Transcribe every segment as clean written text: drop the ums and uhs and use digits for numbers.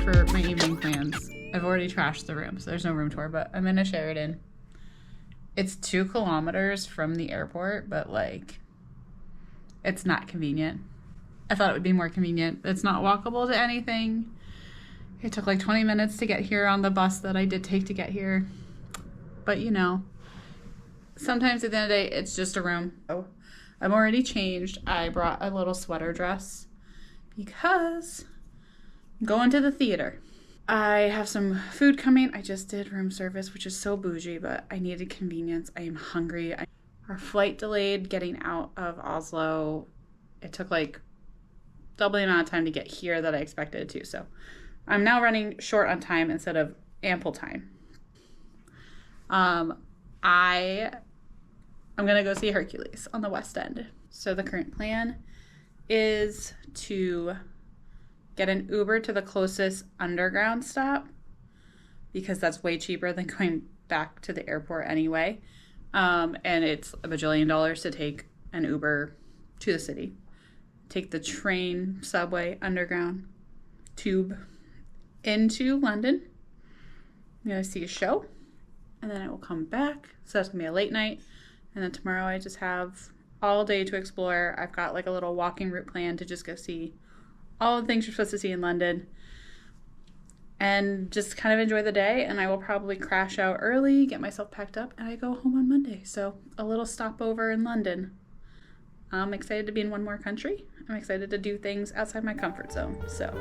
for my evening plans. I've already trashed the room, so there's no room tour, but I'm in a Sheraton. It's 2 kilometers from the airport, but like, it's not convenient. I thought it would be more convenient. It's not walkable to anything. It took like 20 minutes to get here on the bus that I did take to get here. But you know, sometimes at the end of the day, it's just a room. Oh, I'm already changed. I brought a little sweater dress because I'm going to the theater. I have some food coming. I just did room service, which is so bougie, but I needed convenience. I am hungry. Our flight delayed getting out of Oslo. It took like double the amount of time to get here that I expected it to. So I'm now running short on time instead of ample time. I'm going to go see Hercules on the West End. So the current plan is to get an Uber to the closest underground stop because that's way cheaper than going back to the airport anyway. And it's $1 bajillion to take an Uber to the city. Take the train, subway, underground, tube into London. I'm going to see a show and then I will come back. So that's going to be a late night. And then tomorrow I just have all day to explore. I've got like a little walking route plan to just go see all the things you're supposed to see in London and just kind of enjoy the day. And I will probably crash out early, get myself packed up, and I go home on Monday. So a little stopover in London. I'm excited to be in one more country. I'm excited to do things outside my comfort zone. So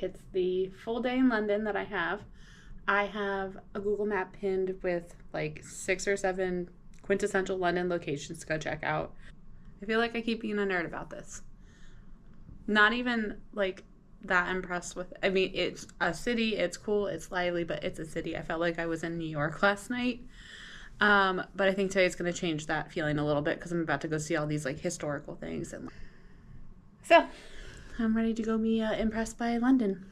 it's the full day in London that I have. I have a Google map pinned with like 6 or 7 quintessential London locations to go check out. I feel like I keep being a nerd about this. Not even like that impressed with, I mean, it's a city, it's cool, it's lively, but it's a city. I felt like I was in New York last night. But I think today's going to change that feeling a little bit because I'm about to go see all these like historical things. And so I'm ready to go be impressed by London.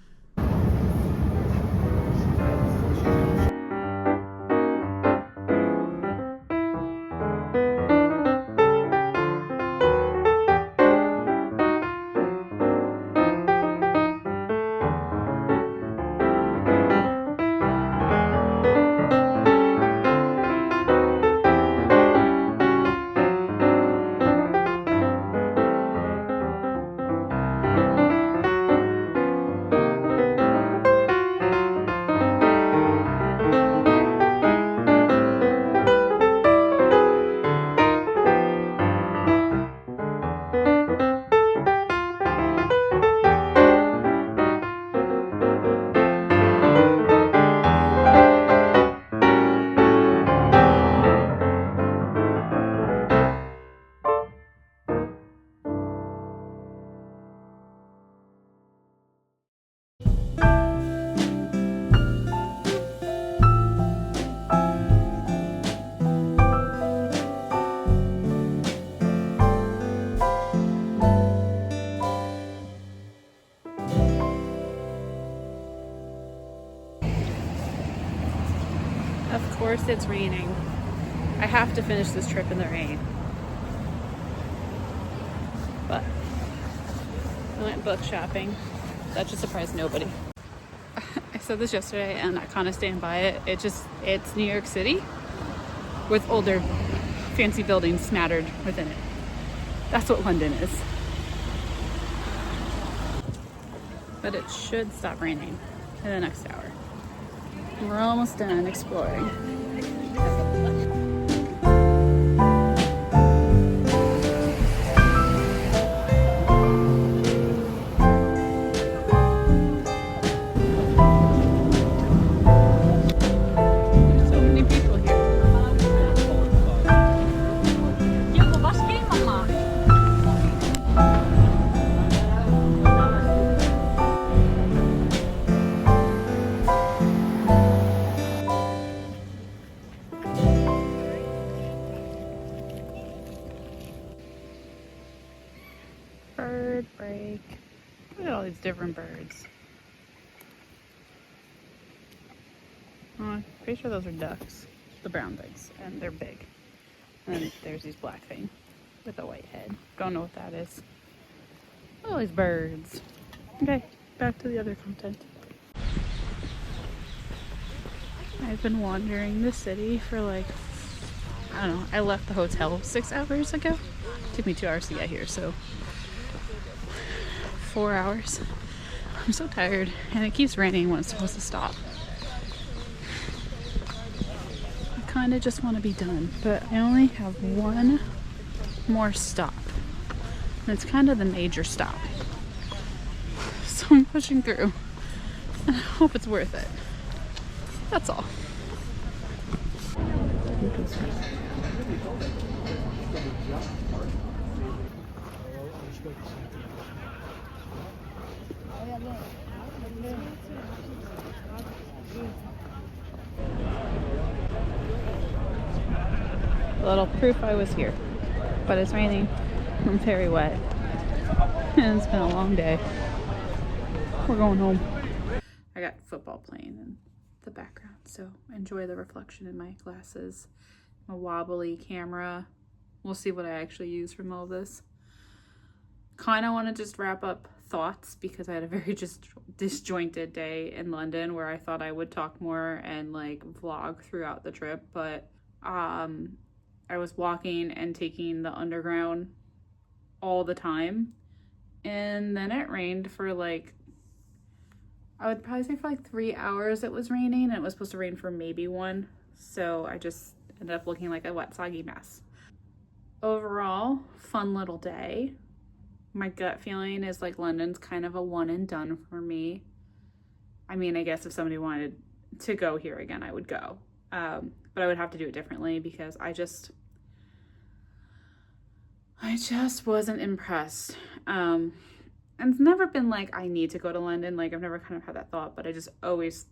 Of course it's raining. I have to finish this trip in the rain. But I went book shopping. That should surprise nobody. I said this yesterday and I kind of stand by it. It's New York City with older fancy buildings smattered within it. That's what London is. But it should stop raining in the next hour. We're almost done exploring. break. Look at all these different birds. Oh, I'm pretty sure those are ducks, the brown things, and they're big. And then there's these black thing with a white head. Don't know what that is. All these birds. Okay, back to the other content. I've been wandering the city for like, I don't know, I left the hotel 6 hours ago. It took me 2 hours to get here, so 4 hours. I'm so tired, and it keeps raining when it's supposed to stop. I kind of just want to be done, but I only have one more stop, and it's kind of the major stop. So I'm pushing through, and I hope it's worth it. That's all. A little proof I was here, but it's raining. I'm very wet, and it's been a long day. We're going home. I got football playing in the background, so enjoy the reflection in my glasses. A wobbly camera. We'll see what I actually use from all this. Kind of want to just wrap up thoughts because I had a very just disjointed day in London where I thought I would talk more and like vlog throughout the trip, but I was walking and taking the underground all the time, and then it rained for like, I would probably say for like 3 hours it was raining, and it was supposed to rain for maybe 1, so I just ended up looking like a wet, soggy mess. Overall, fun little day. My gut feeling is like London's kind of a one and done for me. I mean, I guess if somebody wanted to go here again, I would go. But I would have to do it differently because I just wasn't impressed. And it's never been like, I need to go to London. Like, I've never kind of had that thought, but I just always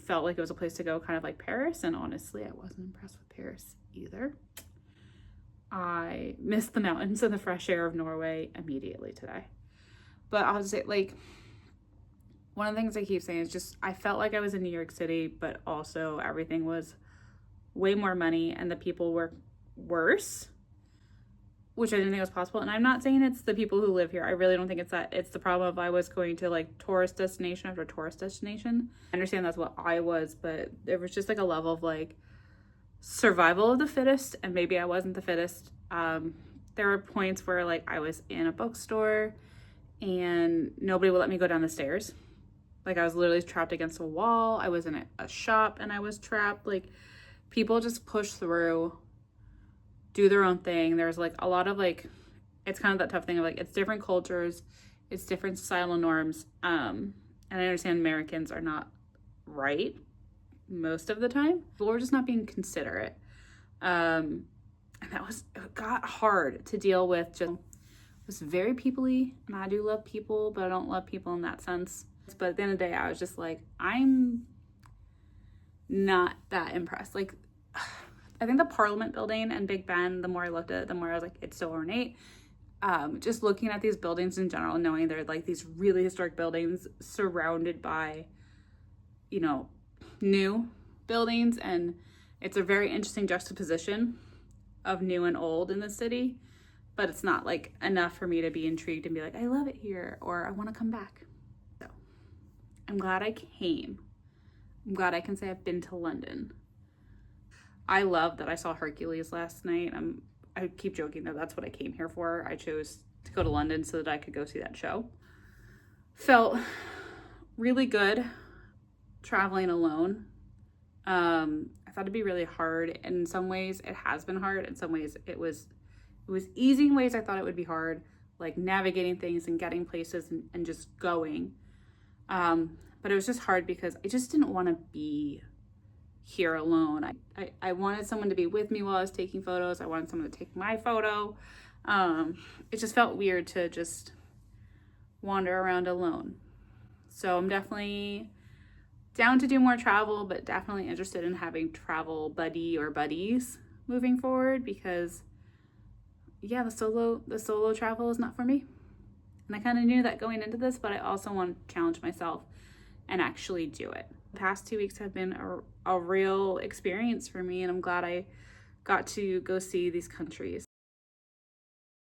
felt like it was a place to go, kind of like Paris. And honestly, I wasn't impressed with Paris either. I missed the mountains and the fresh air of Norway immediately today. But I'll just say, like, one of the things I keep saying is just, I felt like I was in New York City, but also everything was way more money and the people were worse, which I didn't think was possible. And I'm not saying it's the people who live here. I really don't think it's that. It's the problem of I was going to like tourist destination after tourist destination. I understand that's what I was, but there was just like a level of like survival of the fittest, and maybe I wasn't the fittest. There were points where like I was in a bookstore and nobody would let me go down the stairs. Like I was literally trapped against a wall. I was in a shop and I was trapped. Like people just push through, do their own thing. There's like a lot of like, it's kind of that tough thing of like, it's different cultures, it's different societal norms. And I understand Americans are not right most of the time. People were just not being considerate. And it got hard to deal with. Just, it was very people-y, and I do love people, but I don't love people in that sense. But at the end of the day, I was just like, I'm not that impressed. Like, I think the Parliament building and Big Ben, the more I looked at it, the more I was like, it's so ornate. Just looking at these buildings in general, knowing they're like these really historic buildings surrounded by, you know, new buildings, and it's a very interesting juxtaposition of new and old in the city, but it's not like enough for me to be intrigued and be like, I love it here, or I want to come back. So I'm glad I came. I'm glad I can say I've been to London. I love that I saw Hercules last night. I keep joking that that's what I came here for. I chose to go to London so that I could go see that show. Felt really good traveling alone. I thought it'd be really hard. In some ways it has been hard. In some ways it was easy. In ways I thought it would be hard, like navigating things and getting places and just going. But it was just hard because I just didn't want to be here alone. I wanted someone to be with me while I was taking photos. I wanted someone to take my photo. It just felt weird to just wander around alone. So I'm definitely down to do more travel, but definitely interested in having travel buddy or buddies moving forward, because yeah, the solo travel is not for me. And I kind of knew that going into this, but I also want to challenge myself and actually do it. The past 2 weeks have been a real experience for me, and I'm glad I got to go see these countries.